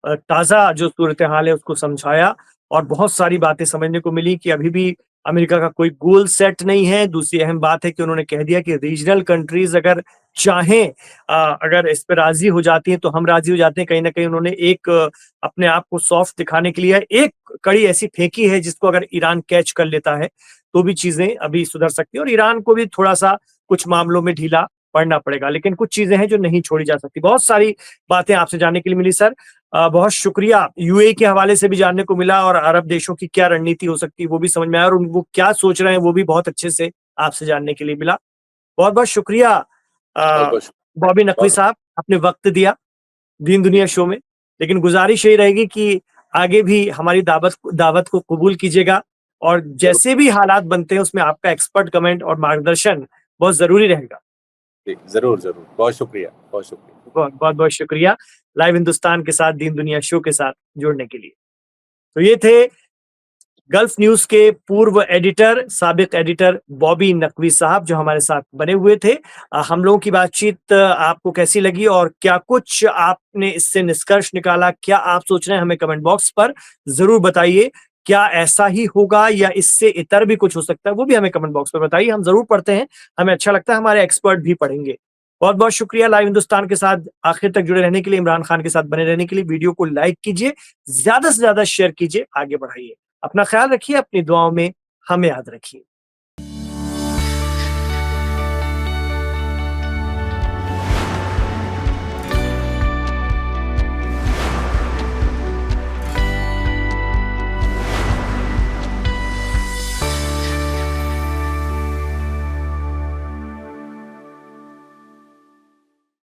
ताज़ा जो सूरत-ए-हाल है उसको समझाया और बहुत सारी बातें समझने को मिली कि अभी भी अमेरिका का कोई गोल सेट नहीं है। दूसरी अहम बात है कि उन्होंने कह दिया कि रीजनल कंट्रीज़ अगर चाहें, अगर इस पे राज़ी हो जाती हैं तो हम राज़ी हो जाते हैं। कहीं न कहीं उन्होंने एक अपने आप को सॉफ्ट दिखाने के लिए एक कड़ी ऐसी फेंकी है जिसको अगर ईरान कैच कर लेता है, तो भी चीज़ें अभी सुधर सकती हैं और ईरान को भी थोड़ा-सा कुछ मामलों में ढीला पड़ना पड़ेगा। लेकिन कुछ चीज़ें हैं जो नहीं छोड़ी जा सकती। बहुत सारी बातें आपसे जानने के लिए मिली सर। बहुत शुक्रिया। यूएई के हवाले से भी जानने को मिला और अरब देशों की क्या रणनीति हो सकती है वो भी समझ में आया और वो क्या सोच रहे हैं वो भी बहुत अच्छे से आपसे जानने के लिए मिला। बहुत-बहुत शुक्रिया बहुत अ, बहुत बॉबी नकवी बहुत साहब, आपने वक़्त दिया दीन जी दुनिया शो में। लेकिन गुज़ारिश यही रहेगी कि आगे भी हमारी दावत को कबूल कीजिएगा और जरूर जैसे भी हालात बनते हैं उसमें आपका एक्सपर्ट कमेंट और मार्गदर्शन बहुत ज़रूरी रहेगा। जी, जरूर जरूर, बहुत शुक्रिया, बहुत शुक्रिया। बहुत-बहुत शुक्रिया लाइव हिंदुस्तान के साथ, दीन दुनिया शो के साथ जुड़ने के लिए। तो ये थे गल्फ न्यूज़ के पूर्व एडिटर, साबिक एडिटर बॉबी नकवी साहब जो हमारे साथ बने हुए थे। हम लोगों की बातचीत आपको कैसी लगी और क्या कुछ आपने इससे निष्कर्ष निकाला? क्या आप सोच रहे हैं? हमें कमेंट बॉक्स पर ज़रूर बताइए। क्या ऐसा ही होगा या इससे इतर भी कुछ हो सकता है? वो भी हमें कमेंट बॉक्स पर बताइए। हम ज़रूर पढ़ते हैं, हमें अच्छा लगता है, हमारे एक्सपर्ट भी पढ़ेंगे। बहुत-बहुत शुक्रिया लाइव हिंदुस्तान के साथ आखिर तक जुड़े रहने के लिए, इमरान खान के साथ बने रहने के लिए। वीडियो को लाइक कीजिए, ज़्यादा से ज़्यादा शेयर कीजिए, आगे बढ़ाइए। अपना ख्याल रखिए, अपनी दुआओं में हमें याद रखिए।